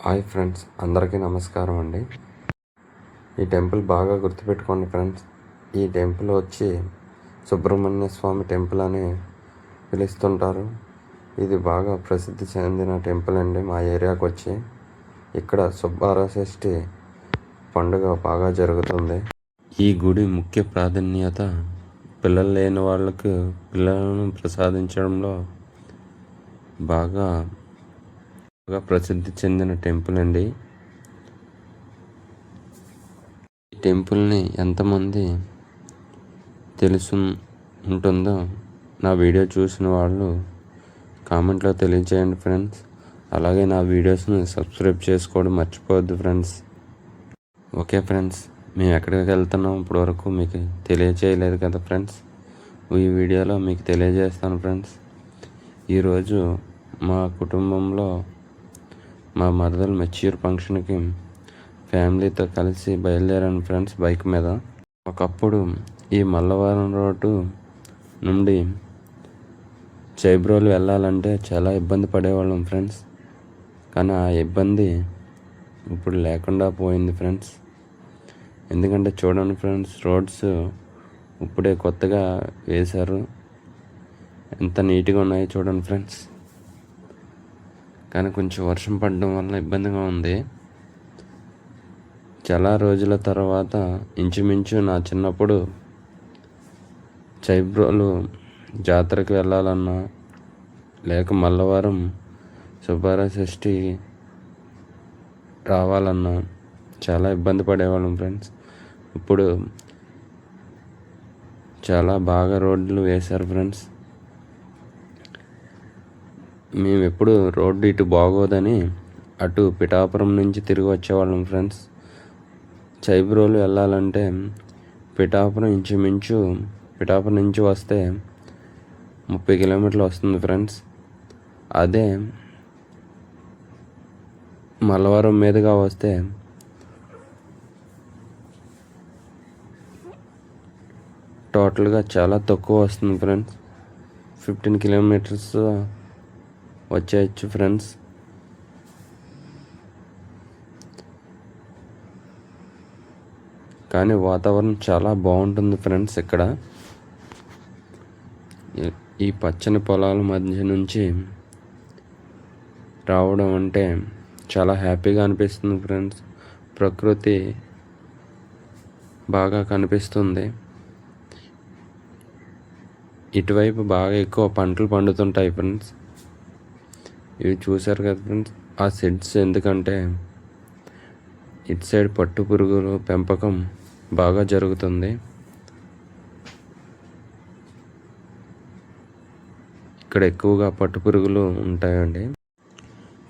Hi friends, అందరికీ నమస్కారం అండి. ఈ టెంపుల్ బాగా గుర్తుపెట్టుకోండి ఫ్రెండ్స్. ఈ టెంపుల్ వచ్చి సుబ్రహ్మణ్య స్వామి టెంపుల్ అని పిలుస్తుంటారు. ఇది బాగా ప్రసిద్ధి చెందిన టెంపుల్ అండి. మా ఏరియాకి వచ్చి ఇక్కడ సుబ్బారావు షష్ఠి పండుగ బాగా జరుగుతుంది. ఈ గుడి ముఖ్య ప్రాధాన్యత పిల్లలు లేని వాళ్ళకు పిల్లలను ప్రసాదించడంలో బాగా ప్రసిద్ధి చెందిన టెంపుల్ అండి. ఈ టెంపుల్ని ఎంతమంది తెలుసు ఉంటుందో నా వీడియో చూసిన వాళ్ళు కామెంట్లో తెలియజేయండి ఫ్రెండ్స్. అలాగే నా వీడియోస్ని సబ్స్క్రైబ్ చేసుకోవడం మర్చిపోవద్దు ఫ్రెండ్స్. ఓకే ఫ్రెండ్స్, మేము ఎక్కడికి వెళ్తున్నాం ఇప్పటివరకు మీకు తెలియజేయలేదు కదా ఫ్రెండ్స్. ఈ వీడియోలో మీకు తెలియజేస్తాను ఫ్రెండ్స్. ఈరోజు మా కుటుంబంలో మా మరదలు మెచ్యూర్ ఫంక్షన్కి ఫ్యామిలీతో కలిసి బయలుదేరాను ఫ్రెండ్స్ బైక్ మీద. ఒకప్పుడు ఈ మల్లవరం రోడ్డు నుండి చైబ్రోలు వెళ్ళాలంటే చాలా ఇబ్బంది పడేవాళ్ళం ఫ్రెండ్స్. కానీ ఆ ఇబ్బంది ఇప్పుడు లేకుండా పోయింది ఫ్రెండ్స్. ఎందుకంటే చూడండి ఫ్రెండ్స్, రోడ్స్ ఇప్పుడే కొత్తగా వేశారు. ఎంత నీట్గా ఉన్నాయో చూడండి ఫ్రెండ్స్. కానీ కొంచెం వర్షం పడడం వల్ల ఇబ్బందిగా ఉంది. చాలా రోజుల తర్వాత ఇంచుమించు నా చిన్నప్పుడు చైబ్రోలు జాతరకి వెళ్ళాలన్నా లేక మల్లవరం సుబ్బారావు షష్ఠి రావాలన్నా చాలా ఇబ్బంది పడేవాళ్ళం ఫ్రెండ్స్. ఇప్పుడు చాలా బాగా రోడ్లు వేశారు ఫ్రెండ్స్. మేము ఎప్పుడు రోడ్డు ఇటు బాగోదని అటు పిఠాపురం నుంచి తిరిగి వచ్చేవాళ్ళం ఫ్రెండ్స్. చైబ్రోలు వెళ్ళాలంటే పిఠాపురం నుంచి వస్తే 30 కిలోమీటర్లు వస్తుంది ఫ్రెండ్స్. అదే మల్లవరం మీదుగా వస్తే టోటల్గా చాలా తక్కువ వస్తుంది ఫ్రెండ్స్. 15 కిలోమీటర్స్ వచ్చేయచ్చు ఫ్రెండ్స్. కానీ వాతావరణం చాలా బాగుంటుంది ఫ్రెండ్స్. ఇక్కడ ఈ పచ్చని పొలాల మధ్య నుంచి రావడం అంటే చాలా హ్యాపీగా అనిపిస్తుంది ఫ్రెండ్స్. ప్రకృతి బాగా కనిపిస్తుంది. ఇటువైపు బాగా ఎక్కువ పంటలు పండుతుంటాయి ఫ్రెండ్స్. ఇవి చూశారు కదా ఫ్రెండ్స్, ఆ సెడ్స్ ఎందుకంటే ఇటు సైడ్ పట్టు పురుగుల పెంపకం బాగా జరుగుతుంది. ఇక్కడ ఎక్కువగా పట్టు పురుగులు ఉంటాయండి.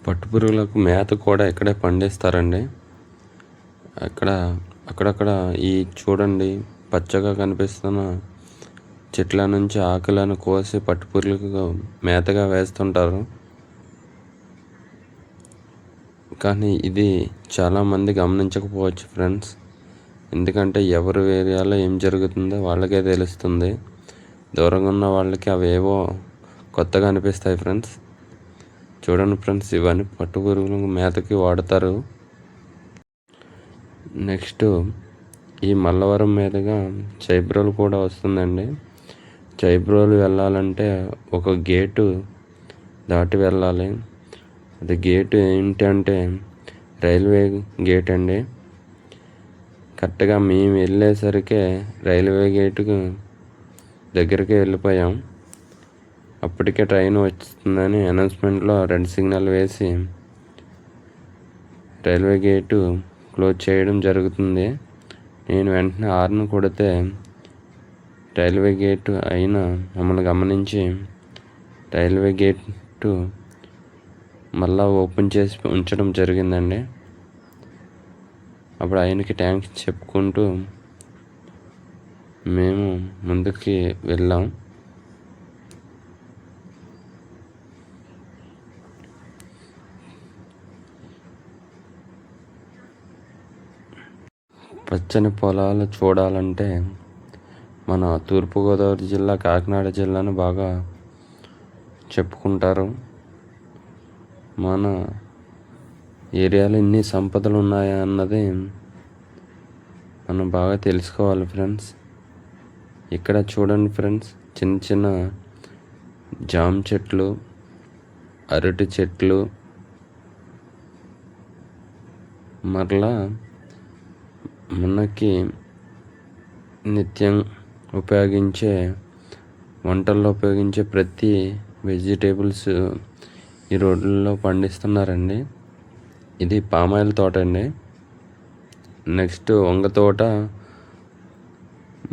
పట్టు పురుగులకు మేత కూడా ఇక్కడే పండిస్తారండి. అక్కడక్కడ ఈ చూడండి పచ్చగా కనిపిస్తున్న చెట్ల నుంచి ఆకులను కోసి పట్టు పురుగులకు మేతగా వేస్తుంటారు. కానీ ఇది చాలామంది గమనించకపోవచ్చు ఫ్రెండ్స్. ఎందుకంటే ఎవరి ఏరియాలో ఏం జరుగుతుందో వాళ్ళకే తెలుస్తుంది. దూరంగా ఉన్న వాళ్ళకి అవేవో కొత్తగా అనిపిస్తాయి ఫ్రెండ్స్. చూడండి ఫ్రెండ్స్, ఇవన్నీ పట్టు పురుగులకు మేతకి వాడతారు. నెక్స్ట్ ఈ మల్లవరం మీదుగా చైబ్రోలు కూడా వస్తుందండి. చైబ్రోలు వెళ్ళాలంటే ఒక గేటు దాటి వెళ్ళాలి. అది గేటు ఏంటంటే రైల్వే గేట్ అండి. కరెక్ట్గా మేము వెళ్ళేసరికి రైల్వే గేటుకు దగ్గరికి వెళ్ళిపోయాం. అప్పటికే ట్రైన్ వస్తుందని అనౌన్స్మెంట్లో రెడ్ సిగ్నల్ వేసి రైల్వే గేటు క్లోజ్ చేయడం జరుగుతుంది. నేను వెంటనే హార్న్ కొడితే రైల్వే గేటు అయినా మమ్మల్ని గమనించి రైల్వే గేటు మళ్ళా ఓపెన్ చేసి ఉంచడం జరిగిందండి. అప్పుడు ఆయనకి థ్యాంక్స్ చెప్పుకుంటూ మేము ముందుకి వెళ్ళాం. పచ్చని పొలాలు చూడాలంటే మన తూర్పుగోదావరి జిల్లా, కాకినాడ జిల్లాను బాగా చెప్పుకుంటారు. మన ఏరియాలో ఇన్ని సంపదలు ఉన్నాయా అన్నది మనం బాగా తెలుసుకోవాలి ఫ్రెండ్స్. ఇక్కడ చూడండి ఫ్రెండ్స్, చిన్న చిన్న జామ చెట్లు, అరటి చెట్లు, మరలా మనకి నిత్యం వంటల్లో ఉపయోగించే ప్రతి వెజిటేబుల్స్ ఈ రోడ్లలో పండిస్తున్నారండి. ఇది పామాయిల్ తోట అండి. నెక్స్ట్ వంగ తోట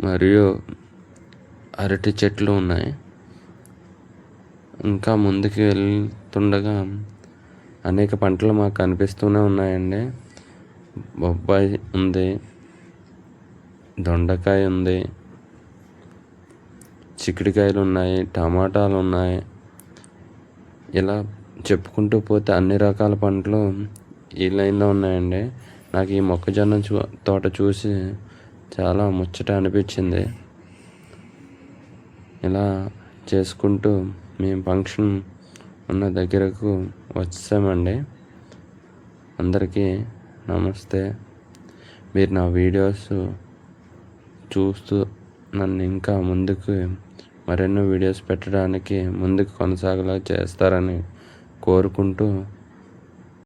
మరియు అరటి చెట్లు ఉన్నాయి. ఇంకా ముందుకు వెళ్తుండగా అనేక పంటలు మాకు కనిపిస్తూనే ఉన్నాయండి. బొబ్బాయి ఉంది, దొండకాయ ఉంది, చిక్కుడుకాయలు ఉన్నాయి, టమాటాలు ఉన్నాయి. ఇలా చెప్పుకుంటూ పోతే అన్ని రకాల పంటలు ఈ లైన్లో ఉన్నాయండి. నాకు ఈ మొక్కజొన్న తోట చూసి చాలా ముచ్చట అనిపించింది. ఇలా చేసుకుంటూ మేము ఫంక్షన్ ఉన్న దగ్గరకు వచ్చామండి. అందరికీ నమస్తే. మీరు నా వీడియోస్ చూస్తూ నన్ను ఇంకా ముందుకు మరెన్నో వీడియోస్ పెట్టడానికి ముందుకు కొనసాగేలా చేస్తారని కోరుకుంటూ